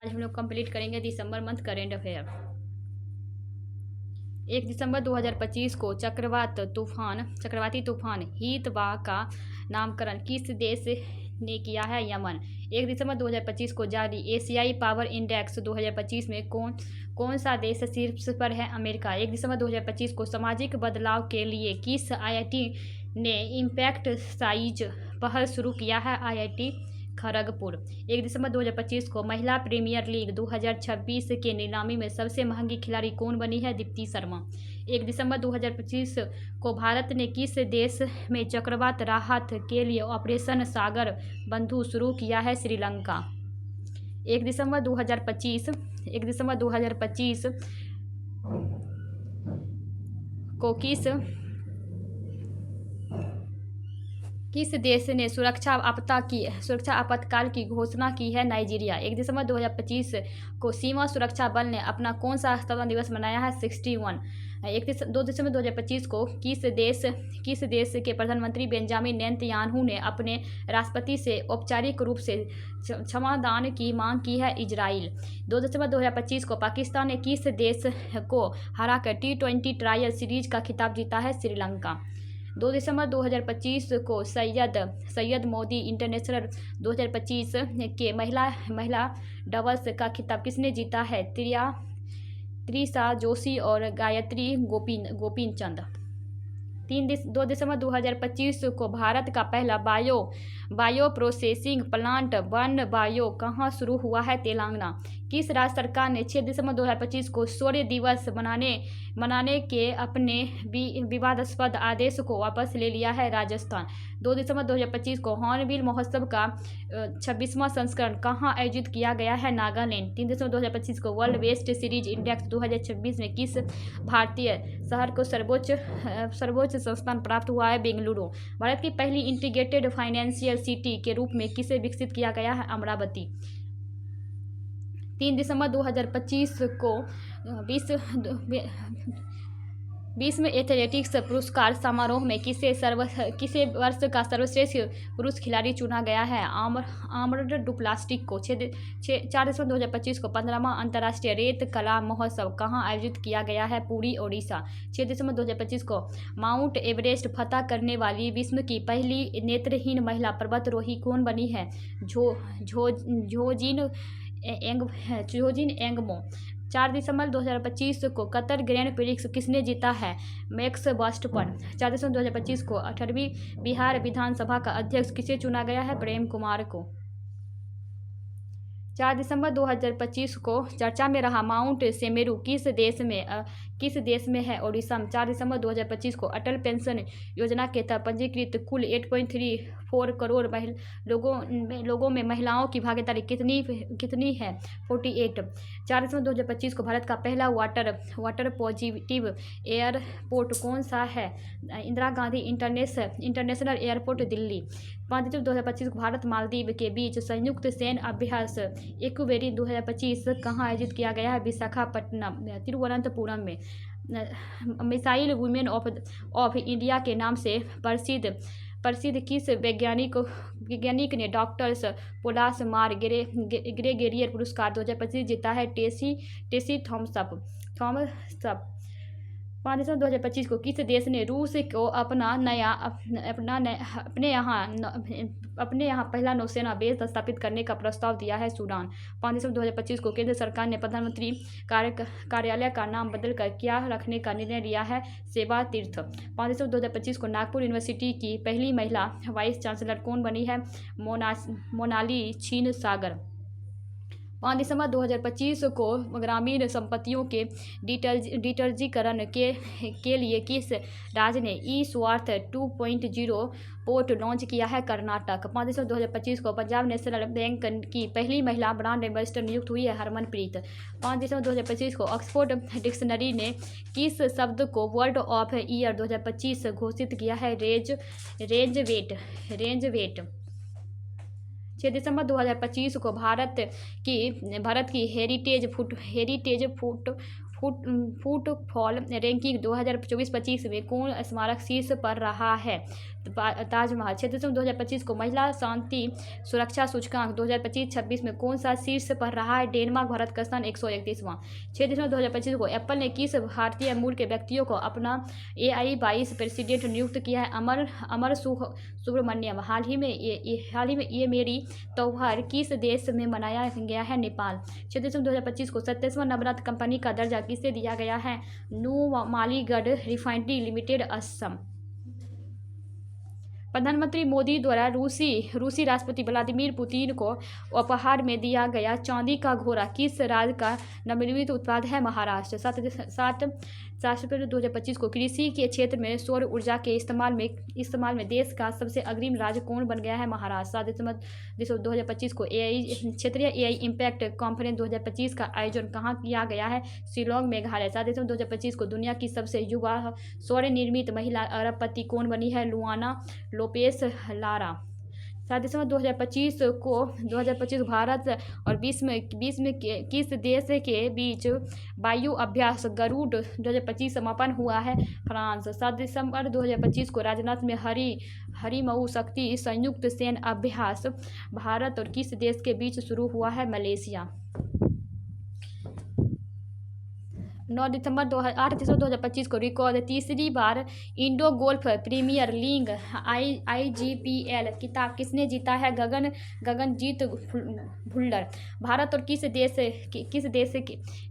आज हम लोग कंप्लीट करेंगे दिसंबर मंथ करेंट अफेयर। 1 दिसंबर 2025 को चक्रवाती तूफान हीतवा का नामकरण किस देश ने किया है? यमन। 1 दिसंबर 2025 को जारी एशियाई पावर इंडेक्स 2025 में कौन सा देश शीर्ष पर है? अमेरिका। 1 दिसंबर 2025 को सामाजिक बदलाव के लिए किस IIT ने इम्पैक्ट साइज पहल शुरू किया है? IIT खड़गपुर। 1 दिसंबर 2025 को महिला प्रीमियर लीग 2026 के नीलामी में सबसे महंगी खिलाड़ी कौन बनी है? दीप्ति शर्मा। 1 दिसंबर 2025 को भारत ने किस देश में चक्रवात राहत के लिए ऑपरेशन सागर बंधु शुरू किया है? श्रीलंका। 1 दिसंबर 2025 को किस देश ने सुरक्षा आपातकाल की घोषणा की है? नाइजीरिया। 1 दिसंबर 2025 को सीमा सुरक्षा बल ने अपना कौन सा स्थापना दिवस मनाया है? 61। 2 दिसंबर 2025 को किस देश के प्रधानमंत्री बेंजामिन नेतन्याहू ने अपने राष्ट्रपति से औपचारिक रूप से क्षमादान की मांग की है? इजराइल। 2 दिसंबर 2025 को पाकिस्तान ने किस देश को हराकर T20 ट्रायल सीरीज का खिताब जीता है? श्रीलंका। 2 दिसंबर 2025 को सैयद मोदी इंटरनेशनल 2025 के महिला डबल्स का खिताब किसने जीता है? त्रिशा जोशी और गायत्री गोपीचंद। 2 दिसंबर 2025 को भारत का पहला bio processing plant one bio कहाँ शुरू हुआ है? तेलंगाना। किस राज्य सरकार ने 6 दिसंबर 2025 को शौर्य दिवस मनाने के अपने विवादास्पद आदेश को वापस ले लिया है? राजस्थान। 2 दिसंबर 2025 को हॉर्नबिल महोत्सव का 26वां संस्करण कहाँ आयोजित किया गया है? नागालैंड। 3 दिसंबर 2025 को वर्ल्ड वेस्ट सीरीज इंडेक्स 2026 में किस भारतीय शहर को सर्वोच्च संस्थान प्राप्त हुआ है? बेंगलुरु। भारत की पहली इंटीग्रेटेड फाइनेंशियल सिटी के रूप में किसे विकसित किया गया है? अमरावती। 3 दिसंबर 2025 को विश्व एथलेटिक्स पुरस्कार समारोह में किसे वर्ष का सर्वश्रेष्ठ पुरुष खिलाड़ी चुना गया है? आर्मर्ड डुप्लास्टिक को। 4 दिसंबर 2025 को 15वां अंतर्राष्ट्रीय रेत कला महोत्सव कहाँ आयोजित किया गया है? पुरी, ओडिशा। 6 दिसंबर 2025 को माउंट एवरेस्ट फतह करने वाली विश्व की पहली नेत्रहीन महिला पर्वतारोही कौन बनी है? झोजिन एंगमो। 4 दिसंबर 2025 को कतर ग्रैंड प्रिक्स किसने जीता है? Max Verstappen. 4 दिसंबर 2025 को 18वीं बिहार विधानसभा का अध्यक्ष किसे चुना गया है? प्रेम कुमार को। 4 दिसंबर 2025 को चर्चा में रहा माउंट सेमेरू किस देश में है? ओडिशा में। 4 दिसंबर 2025 को अटल पेंशन योजना के तहत पंजीकृत कुल 8.34 करोड़ लोगों में महिलाओं की भागीदारी कितनी है? 48। 4 दिसंबर 2025 को भारत का पहला वाटर पॉजिटिव एयरपोर्ट कौन सा है? Indira Gandhi international airport, Delhi. 5 दिसंबर 2025 को भारत मालदीव के बीच संयुक्त सैन्य अभ्यास एक्वेरी 2025 कहाँ आयोजित किया गया है? विशाखापट्टनम, तिरुवनंतपुरम में। मिसाइल वुमेन ऑफ इंडिया के नाम से प्रसिद्ध किस वैज्ञानिक ने डॉक्टर्स पोलास मार ग्रेगेरियर पुरस्कार 2025 जीता है? टेसी थॉमसअप। 5 दिसंबर 2025 को किस देश ने रूस को अपने यहाँ पहला नौसेना बेस स्थापित करने का प्रस्ताव दिया है? सूडान। 5 दिसंबर 2025 को केंद्र सरकार ने प्रधानमंत्री कार्यालय का नाम बदलकर क्या रखने का निर्णय लिया है? सेवा तीर्थ। 5 दिसंबर 2025 को नागपुर यूनिवर्सिटी की पहली महिला वाइस चांसलर कौन बनी है? मोनाली क्षीरसागर। 5 दिसंबर 2025 को ग्रामीण संपत्तियों के डिजिटलीकरण के लिए किस राज्य ने ई-स्वार्थ 2.0 पोर्ट लॉन्च किया है? कर्नाटक। 5 दिसंबर 2025 को पंजाब नेशनल बैंक की पहली महिला ब्रांड एम्बेसडर नियुक्त हुई है? हरमनप्रीत। 5 दिसंबर 2025 को ऑक्सफोर्ड डिक्शनरी ने किस शब्द को वर्ड ऑफ ईयर 2025 घोषित किया है? Range wait. 6 दिसंबर 2025 को भारत की हेरिटेज फुटफॉल रैंकिंग 2024-25 में कौन स्मारक शीर्ष पर रहा है? ताजमहल। 6 दिसंबर 2025 को महिला शांति सुरक्षा सूचकांक 2025-26 में कौन सा शीर्ष पर रहा है? डेनमार्क। भारत का स्थान 131वां। 6 दिसंबर 2025 को एप्पल ने किस भारतीय मूल के व्यक्तियों को अपना AI 22 प्रेसिडेंट नियुक्त किया है? अमर सुब्रमण्यम। हाल ही में ये मेरी त्योहार किस देश में मनाया गया है? नेपाल। 6 दिसंबर 2025 को 27वां नवरत्न कंपनी का दर्जा किसे दिया गया है? Numaligarh refinery limited, Assam. प्रधानमंत्री मोदी द्वारा रूसी राष्ट्रपति व्लादिमीर पुतिन को उपहार में दिया गया चांदी का घोड़ा किस राज्य का नवनिर्मित उत्पाद है? महाराष्ट्र। 7 फरवरी 2025 को कृषि के क्षेत्र में सौर ऊर्जा के इस्तेमाल में देश का सबसे अग्रिम राज्य कौन बन गया है? महाराष्ट्र। 7 दिसंबर 2025 को क्षेत्रीय AI इम्पैक्ट कॉन्फ्रेंस 2025 का आयोजन कहाँ किया गया है? शिलोंग, मेघालय। 7 दिसंबर 2025 को दुनिया की सबसे युवा सौर निर्मित महिला अरबपति कौन बनी है? लुआना लोपेस लारा। 7 दिसंबर 2025 भारत और विश्व में किस देश के बीच वायु अभ्यास गरुड़ 2025 समापन हुआ है? फ्रांस। 7 दिसंबर 2025 को राजनाथ में हरिमऊ शक्ति संयुक्त सैन्य अभ्यास भारत और किस देश के बीच शुरू हुआ है? मलेशिया। 8 दिसंबर 2025 को रिकॉर्ड तीसरी बार Indo golf premier league IGPL खिताब किसने जीता है? गगनजीत भुल्लर। भारत और किस देश ने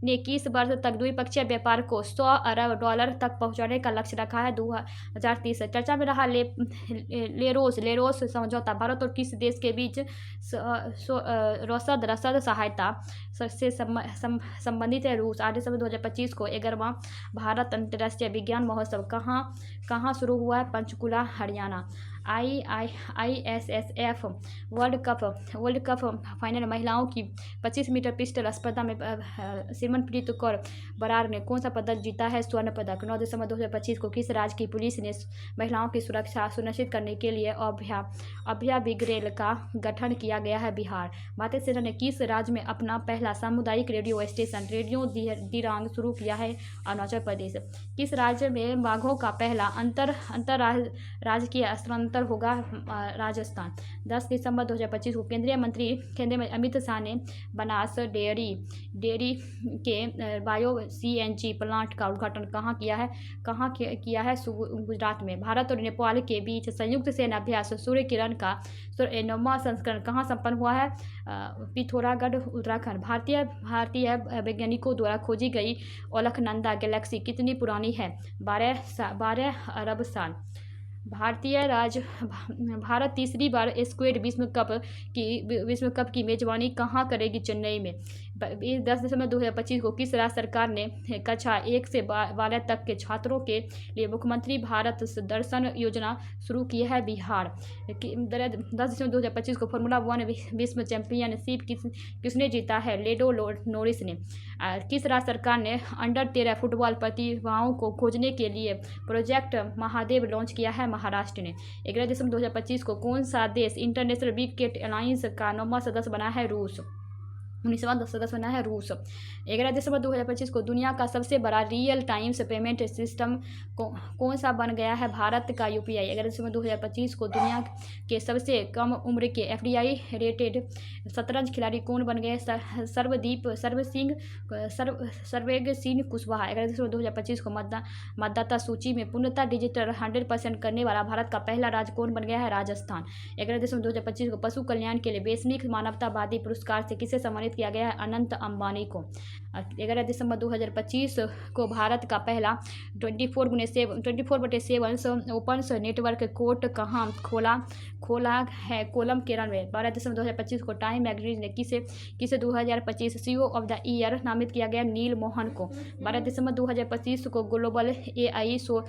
21 वर्ष तक द्विपक्षीय व्यापार को $100 अरब तक पहुंचाने का लक्ष्य रखा है? 2030। चर्चा में रहा लेरोस समझौता भारत और किस देश के बीच रसद सहायता से संबंधित है? रूस। 8 दिसंबर 2025 को 11वां भारत अंतर्राष्ट्रीय विज्ञान महोत्सव कहाँ शुरू हुआ है? Panchkula, Haryana. ISSF world cup final महिलाओं की 25 मीटर पिस्टल स्पर्धा में सिमरनप्रीत कौर बरार ने कौन सा पदक जीता है? स्वर्ण पदक। 9 दिसंबर 2025 को किस राज्य की पुलिस ने महिलाओं की सुरक्षा सुनिश्चित करने के लिए अभया ब्रिगेड का गठन किया गया है? बिहार। भारतीय सेना ने किस राज्य में अपना पहला सामुदायिक रेडियो स्टेशन रेडियो दिरांग शुरू किया है? अरुणाचल प्रदेश। किस राज्य में बाघों का पहला अंतरराज्यीय स्थानांतरण होगा? राजस्थान। 10 दिसंबर 2025 को केंद्रीय मंत्री अमित शाह ने बनास डेयरी के बायो CNG प्लांट का उद्घाटन कहाँ किया है? गुजरात में। भारत और नेपाल के बीच संयुक्त सैन्य अभ्यास सूर्य किरण का 9वां संस्करण कहाँ संपन्न हुआ है? पिथौरागढ़, उत्तराखंड। भारतीय वैज्ञानिकों द्वारा खोजी गई अलकनंदा गैलेक्सी कितनी पुरानी है? 12 अरब साल। भारत तीसरी बार स्क्वैड विश्व कप की मेजबानी कहाँ करेगी? चेन्नई में। 10 दिसंबर 2025 को किस राज्य सरकार ने कक्षा 1 से 12 तक के छात्रों के लिए मुख्यमंत्री भारत दर्शन योजना शुरू की है? बिहार। 10 दिसंबर 2025 को फार्मूला 1 विश्व चैंपियनशिप किसने जीता है? लेडो नोरिस ने। किस राज्य सरकार ने अंडर-13 फुटबॉल प्रतिभाओं को खोजने के लिए प्रोजेक्ट महादेव लॉन्च किया है? महाराष्ट्र ने। 11 दिसंबर 2025 को कौन सा देश इंटरनेशनल बिग कैट अलायंस का 9वां सदस्य बना है? रूस। 19वां सदस्य बना है रूस। 11 दिसंबर 2025 को दुनिया का सबसे बड़ा रियल टाइम्स पेमेंट सिस्टम कौन सा बन गया है? भारत का UPI। 11 दिसंबर 2025 को दुनिया के सबसे कम उम्र के FDI रेटेड शतरंज खिलाड़ी कौन बन गए? सर्वेग सिंह कुशवाहा। 11 दिसंबर 2025 को मतदाता सूची में पूर्णतः डिजिटल 100% करने वाला भारत का पहला राज्य कौन बन गया है? राजस्थान। 11 दिसंबर 2025 को पशु कल्याण के लिए वैश्विक मानवतावादी पुरस्कार से किसे सम्मानित किया गया है? अनंत अंबानी को। 11 दिसंबर 2025 को भारत का पहला 24/7 ओपन नेटवर्क कोर्ट कहाँ खोला है? कोलम, केरल में। 12 दिसंबर 2025 को टाइम मैगजीन ने किसे 2025 CEO ऑफ द ईयर नामित किया गया? नील मोहन को। 12 दिसंबर 2025 को ग्लोबल AI शो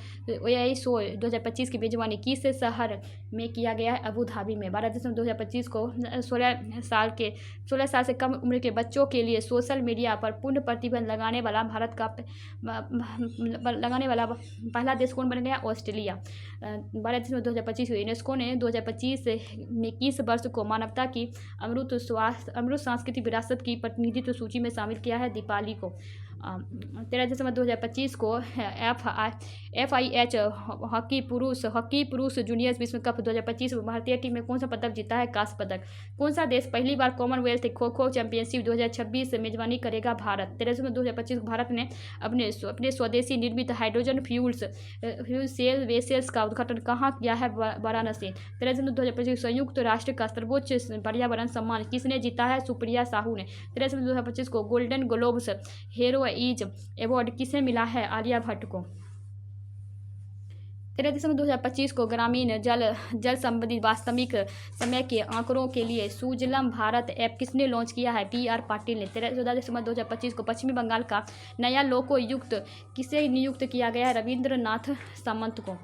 2025 की मेजबानी किस शहर में किया गया है? अबू धाबी में। 12 दिसंबर 2025 को 16 साल से कम उम्र के बच्चों के लिए सोशल मीडिया पर पूर्ण प्रतिबंध लगाने वाला पहला देश कौन बन गया? ऑस्ट्रेलिया। 12 दिसंबर 2025 को यूनेस्को ने 2025 में 21 वर्ष को मानवता की अमूर्त सांस्कृतिक विरासत की प्रतिनिधित्व सूची में शामिल किया है? दीपावली को। 13 दिसंबर 2025 को FIH हॉकी पुरुष जूनियर विश्व कप 2025 में भारतीय टीम ने कौन सा पदक जीता है? कांस्य पदक। कौन सा देश पहली बार कॉमनवेल्थ खो खो चैंपियनशिप 2026 से मेजबानी करेगा? भारत। 13 दिसंबर 2025 को भारत ने अपने स्वदेशी निर्मित हाइड्रोजन फ्यूल सेल वेसल्स का उद्घाटन कहाँ किया है? वाराणसी। 13 दिसंबर 2025 संयुक्त राष्ट्र का सर्वोच्च पर्यावरण सम्मान किसने जीता है? सुप्रिया साहू ने। 13 दिसंबर 2025 को गोल्डन ग्लोब्स हीरोइज अवार्ड किसे मिला है? आलिया भट्ट को। 13 दिसंबर 2025 को ग्रामीण जल संबंधी वास्तविक समय के आंकड़ों के लिए सुजलम भारत ऐप किसने लॉन्च किया है? PR पाटिल ने। 14 दिसंबर 2025 को पश्चिमी बंगाल का नया लोकायुक्त किसे नियुक्त किया गया है? रविंद्रनाथ सामंत को।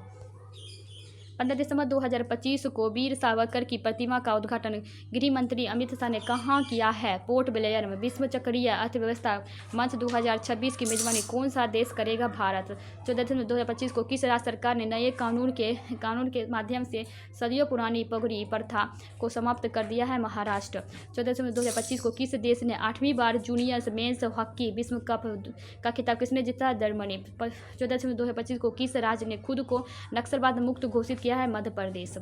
15 दिसंबर 2025 को वीर सावरकर की प्रतिमा का उद्घाटन गृह मंत्री अमित शाह ने कहाँ किया है? पोर्ट ब्लेयर में। विश्व चक्रीय अर्थव्यवस्था मंच 2026 की मेजबानी कौन सा देश करेगा? भारत। 14 दिसंबर 2025 को किस राज्य सरकार ने नए कानून के माध्यम से सदियों पुरानी पगड़ी प्रथा को समाप्त कर दिया है? महाराष्ट्र। 14 दिसंबर 2025 को किस देश ने 8वीं बार जूनियर मेंस हॉकी विश्व कप का खिताब किसने जीता? जर्मनी। 14 दिसंबर 2025 को किस राज्य ने खुद को नक्सलवाद मुक्त घोषित किया है? मध्य प्रदेश।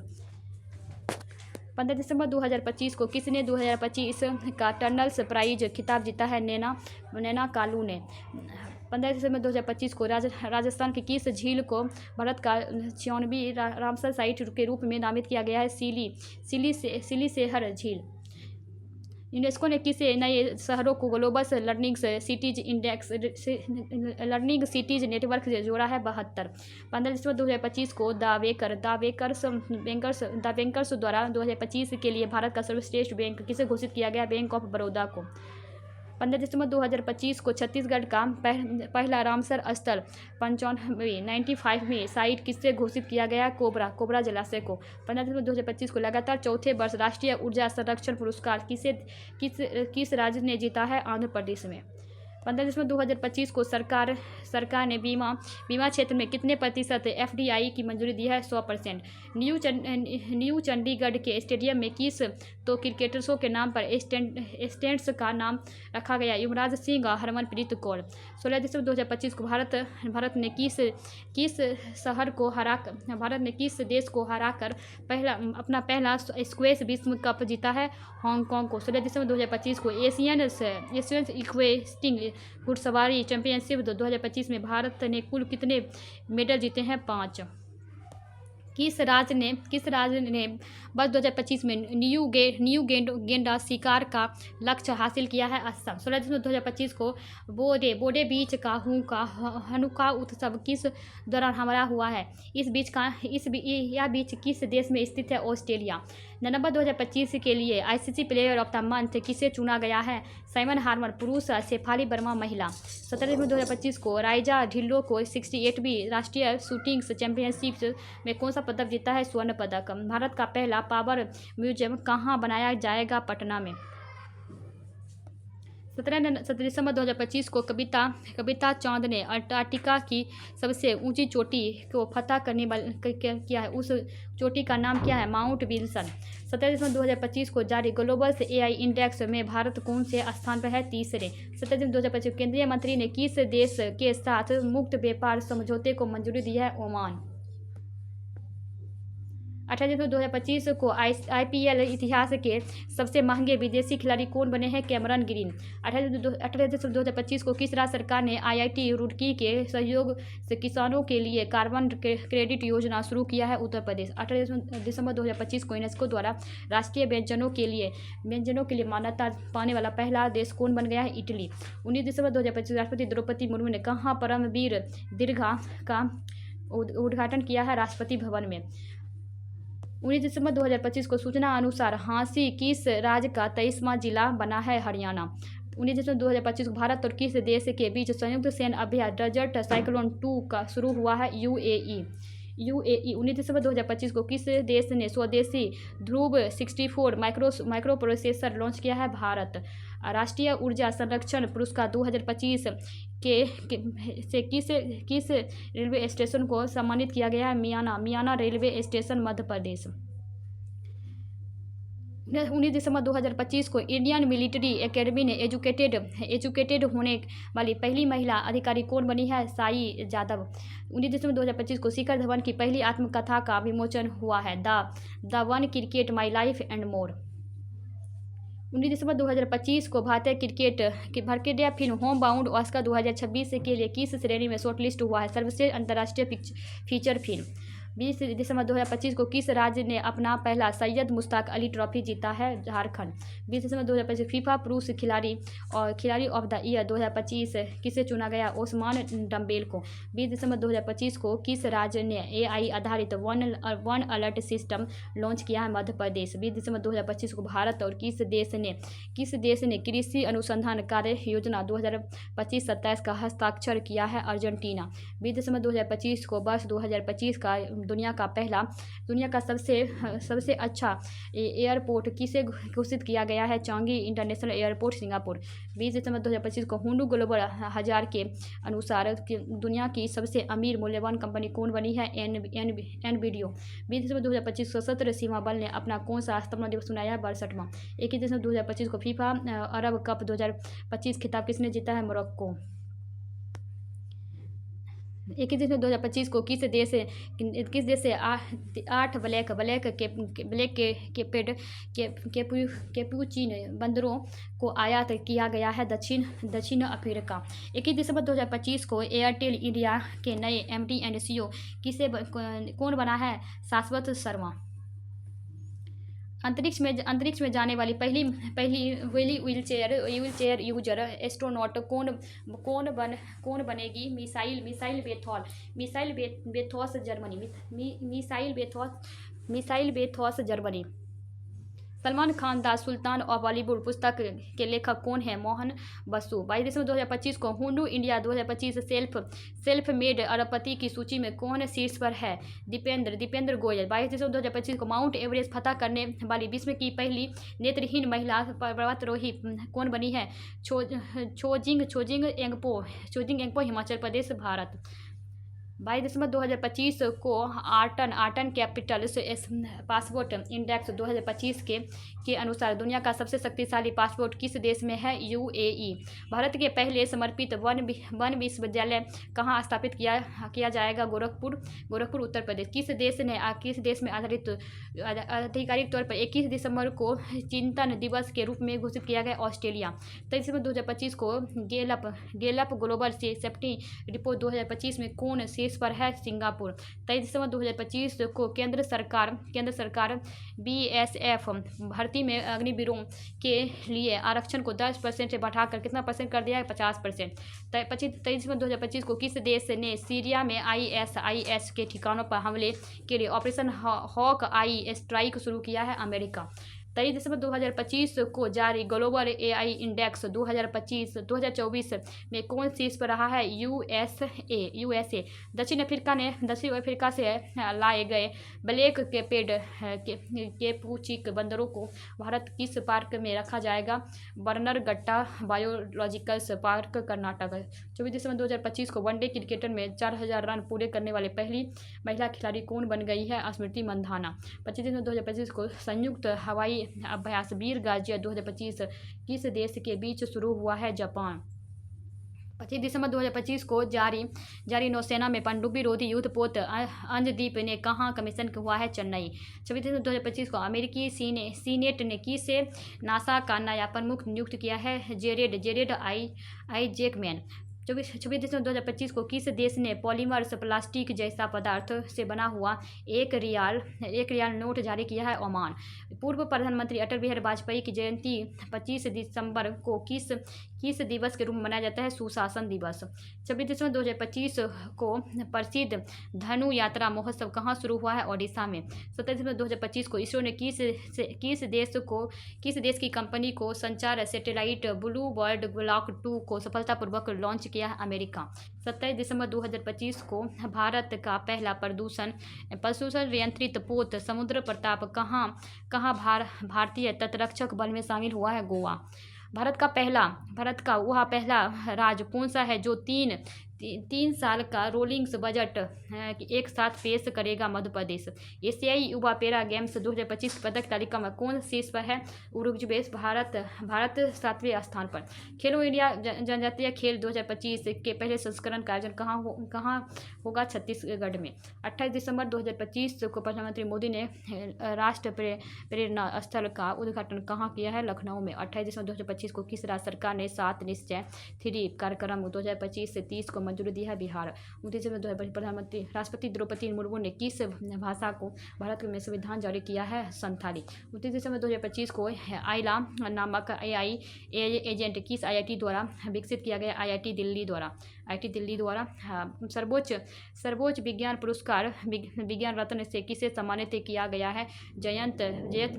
15 दिसंबर 2025 को किसने 2025 का टनल्स प्राइज खिताब जीता है? नैना कालू ने। 15 दिसंबर 2025 को राजस्थान की किस झील को भारत का 96वीं रामसर साइट के रूप में नामित किया गया है? सिली सेहर झील। यूनेस्को ने किस नए शहरों को ग्लोबल लर्निंग सिटीज नेटवर्क से जोड़ा है? 72। 15 दिसंबर 2025 को द बैंकर्स द्वारा 2025 के लिए भारत का सर्वश्रेष्ठ बैंक किसे घोषित किया गया? बैंक ऑफ बड़ौदा को। 15 दिसंबर 2025 को छत्तीसगढ़ का पहला रामसर स्थल 95 में साइट किससे घोषित किया गया? कोबरा जलाशय को। 15 दिसंबर 2025 को लगातार चौथे वर्ष राष्ट्रीय ऊर्जा संरक्षण पुरस्कार किस राज्य ने जीता है? आंध्र प्रदेश में। 15 दिसंबर 2025 को सरकार ने बीमा क्षेत्र में कितने प्रतिशत FDI की मंजूरी दी है? 100%। न्यू चंडीगढ़ के स्टेडियम में किस तो क्रिकेटर्सों के नाम पर स्टैंड्स का नाम रखा गया? युवराज सिंह और हरमनप्रीत कौर। 16 दिसंबर 2025 को भारत ने किस देश को हराकर अपना पहला स्क्वैश विश्व कप जीता है? हांगकांग को। 16 दिसंबर 2025 को एशियन इक्वेस्टिंग घुड़सवारी चैंपियनशिप 2025 में भारत ने कुल कितने मेडल जीते हैं? 5। किस राज्य ने वर्ष 2025 में न्यू गेंडा शिकार का लक्ष्य हासिल किया है? असम। 16 दिसंबर 2025 को बोडे बीच का हनुका उत्सव किस दौरान हमारा हुआ है? यह बीच किस देश में स्थित है? ऑस्ट्रेलिया। नवंबर 2025 के लिए ICC player of the month किसे चुना गया है? साइमन हार्मर पुरुष, शेफाली वर्मा महिला। 17 दिसंबर 2025 को राइजा ढिल्लो को 68वीं राष्ट्रीय शूटिंग चैंपियनशिप में कौन सा पदक जीता है? स्वर्ण पदक। भारत का पहला पावर म्यूजियम कहाँ बनाया जाएगा? पटना में। 17 दिसंबर 2025 को कविता चांद ने अंटार्कटिका की सबसे ऊंची चोटी को फतह करने किया है। उस चोटी का नाम क्या है? Mount Wilson. 17 दिसंबर 2025 को जारी ग्लोबल AI इंडेक्स में भारत कौन से स्थान पर है? तीसरे। 17 दिसंबर 2025 केंद्रीय मंत्री ने किस देश के साथ मुक्त व्यापार समझौते को मंजूरी दी है? ओमान। 18 दिसंबर 2025 को IPL इतिहास के सबसे महंगे विदेशी खिलाड़ी कौन बने हैं? Cameron green. 18 दिसंबर 2025 को किस राज्य सरकार ने IIT रुड़की के सहयोग से किसानों के लिए कार्बन क्रेडिट योजना शुरू किया है? उत्तर प्रदेश। 18 दिसंबर 2025 को यूनेस्को द्वारा राष्ट्रीय व्यंजनों के लिए मान्यता पाने वाला पहला देश कौन बन गया है? इटली। 19 दिसंबर 2025 राष्ट्रपति द्रौपदी मुर्मू ने कहाँ परमवीर दीर्घा का उद्घाटन किया है? राष्ट्रपति भवन में। 19 दिसंबर 2025 को सूचना अनुसार हांसी किस राज्य का 23वां जिला बना है? हरियाणा। 19 दिसंबर 2025 को भारत और किस देश के बीच संयुक्त सैन्य अभ्यास डेजर्ट साइक्लोन 2 का शुरू हुआ है? UAE। 19 दिसंबर 2025 को किस देश ने स्वदेशी ध्रुव 64 माइक्रो प्रोसेसर लॉन्च किया है? भारत। राष्ट्रीय ऊर्जा संरक्षण पुरस्कार 2025 से किस रेलवे स्टेशन को सम्मानित किया गया है? मियाना रेलवे स्टेशन, मध्य प्रदेश। 19 दिसंबर 2025 को इंडियन मिलिट्री एकेडमी ने एजुकेटेड होने वाली पहली महिला अधिकारी कौन बनी है? साई जादव। 19 दिसंबर 2025 को शिखर धवन की पहली आत्मकथा का विमोचन हुआ है, the one cricket my life and more. 19 दिसंबर 2025 को भारतीय क्रिकेट की भारतीय फिल्म होम बाउंड ऑस्कर 2026 के लिए किस श्रेणी में शॉर्टलिस्ट हुआ है? सर्वश्रेष्ठ अंतर्राष्ट्रीय फीचर फिल्म। 20 दिसंबर 2025 को किस राज्य ने अपना पहला सैयद मुश्ताक अली ट्रॉफी जीता है? झारखंड। 20 दिसंबर 2025 फीफा पुरुष खिलाड़ी ऑफ द ईयर 2025 किसे चुना गया? ओस्मान डम्बेल को। 20 दिसंबर 2025 को किस राज्य ने AI आधारित वन अलर्ट सिस्टम लॉन्च किया है? मध्य प्रदेश। 20 दिसंबर 2025 को भारत और किस देश ने कृषि अनुसंधान कार्य योजना 2025-27 का हस्ताक्षर किया है? अर्जेंटीना। 20 दिसंबर 2025 को वर्ष 2025 का दुनिया का सबसे अच्छा एयरपोर्ट किसे घोषित किया गया है? Changi international airport, Singapore. 20 दिसंबर 2025 को हुंडू ग्लोबल 1000 के अनुसार दुनिया की सबसे अमीर मूल्यवान कंपनी कौन बनी है? एनवीडियो। 20 दिसंबर 2025 सशस्त्र सीमा बल ने अपना कौन सा स्थापना दिवस मनाया है? 62वां। 21 दिसंबर 2025 को फीफा अरब कप 2025 खिताब किसने जीता है? मोरक्को। 21 दिसंबर 2025 को किस देश से 8 ब्लैक कैपुचिनो बंदरों को आयात किया गया है? दक्षिण अफ्रीका। 21 दिसंबर 2025 को एयरटेल इंडिया के नए MD एंड CEO कौन बना है? शाश्वत शर्मा। अंतरिक्ष में जाने वाली पहली व्हीलचेयर यूजर एस्ट्रोनॉट कौन बनेगी? मिसाइल बेथोस Germany. Salman Khan the sultan of Bollywood पुस्तक के लेखक कौन है? मोहन बसु। 22 दिसंबर 2025 को हुंडू इंडिया 2025 सेल्फ मेड अरबपति की सूची में कौन शीर्ष पर है? दीपेंद्र गोयल। 22 दिसंबर 2025 को माउंट एवरेस्ट फतह करने वाली विश्व की पहली नेत्रहीन महिला पर्वतारोही कौन बनी है? छोजिंग एंगपो, हिमाचल प्रदेश, भारत। 22 दिसंबर 2025 को आर्टन कैपिटल पासपोर्ट इंडेक्स 2025 के अनुसार दुनिया का सबसे शक्तिशाली पासपोर्ट किस देश में है? UAE। भारत के पहले समर्पित वन विश्वविद्यालय कहाँ स्थापित किया जाएगा? गोरखपुर, उत्तर प्रदेश। किस देश में आधिकारिक तौर पर 21 दिसंबर को चिंतन दिवस के रूप में घोषित किया गया? ऑस्ट्रेलिया। 23 दिसंबर 2025 को गैलप ग्लोबल सेफ्टी रिपोर्ट 2025 में कौन शीर्ष पर है? सिंगापुर। 23 दिसंबर 2025 को केंद्र सरकार BSF भर्ती में अग्निवीरों के लिए आरक्षण को 10% से बढ़ाकर कितना % कर दिया है? 50%। 23 दिसंबर 2025 को किस देश ने सीरिया में ISIS के ठिकानों पर हमले के लिए ऑपरेशन हॉक आई स्ट्राइक शुरू किया है? अमेरिका। 23 दिसंबर 2025 को जारी ग्लोबल AI इंडेक्स 2024 में कौन शीर्ष पर रहा है? USA। दक्षिण अफ्रीका से लाए गए ब्लैक कैपुचिक बंदरों को भारत किस पार्क में रखा जाएगा? Bannerghatta biological park, Karnataka. 24 दिसंबर 2025 को वनडे क्रिकेट में 4000 रन पूरे करने वाली पहली महिला खिलाड़ी कौन बन गई है? स्मृति मंधाना। 25 दिसंबर 2025 को संयुक्त हवाई अभ्यास वीर गाजिया 2025 किस देश के बीच शुरू हुआ है? जापान। 25 दिसंबर 2025 को जारी नौसेना में पनडुब्बी रोधी युद्धपोत अंजदीप ने कहाँ कमीशन हुआ है? चेन्नई। 26 दिसंबर 2025 को अमेरिकी सीनेट ने किसे नासा का नया प्रमुख नियुक्त किया है? जेरेड आई जैकमैन। 26 दिसंबर 2025 को किस देश ने पॉलीमर्स प्लास्टिक जैसा पदार्थ से बना हुआ एक रियाल नोट जारी किया है? ओमान। पूर्व प्रधानमंत्री अटल बिहारी वाजपेयी की जयंती 25 दिसंबर को किस दिवस के रूप में मनाया जाता है? सुशासन दिवस। 26 दिसंबर 2025 को प्रसिद्ध धनु यात्रा महोत्सव कहाँ शुरू हुआ है? ओडिशा में। 27 दिसंबर 2025 को इसरो ने किस देश की कंपनी को संचार सैटेलाइट ब्लू बर्ड ब्लॉक 2 को सफलतापूर्वक लॉन्च किया है? अमेरिका। 27 दिसंबर 2025 को भारत का पहला प्रदूषण नियंत्रित पोत समुद्र प्रताप कहाँ भारतीय तटरक्षक बल में शामिल हुआ है? गोवा। भारत का वह पहला राज्य कौन सा है जो 3 साल का रोलिंग्स बजट एक साथ पेश करेगा मध्य प्रदेश। एशियाई युवा पैरा गेम्स 2025 पदक तालिका में कौन शीर्ष पर है? उरुग्वे। भारत 7वें स्थान पर। खेलो इंडिया जनजातीय खेल 2025 के पहले संस्करण का आयोजन कहाँ होगा? छत्तीसगढ़ में। 28 दिसंबर 2025 को प्रधानमंत्री मोदी ने राष्ट्र प्रेरणा स्थल का उद्घाटन कहाँ किया है? लखनऊ में। 28 दिसंबर 2025 को किस राज्य सरकार ने 7 निश्चय 3 कार्यक्रम 2025 से 30 को मंजूरी दी है? बिहार। 29 दिसंबर 2025 राष्ट्रपति द्रौपदी मुर्मू ने किस भाषा को भारत में संविधान जारी किया है? संथाली। 29 दिसंबर 2025 को आइला नामक AI एजेंट किस IIT द्वारा विकसित किया गया? IIT दिल्ली द्वारा। सर्वोच्च विज्ञान पुरस्कार विज्ञान रत्न से किसे सम्मानित किया गया है? जयंत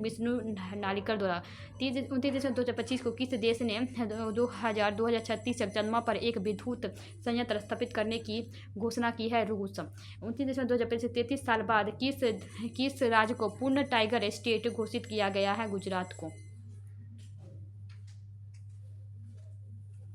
विष्णु नालिकर द्वारा। 29 दिसंबर 2025 को किस देश ने 2036 तक चंद्रमा पर एक विद्युत संयंत्र स्थापित करने की घोषणा की है? रूस। 29 दिसंबर 2025 33 साल बाद किस राज्य को पूर्ण टाइगर स्टेट घोषित किया गया है? गुजरात को।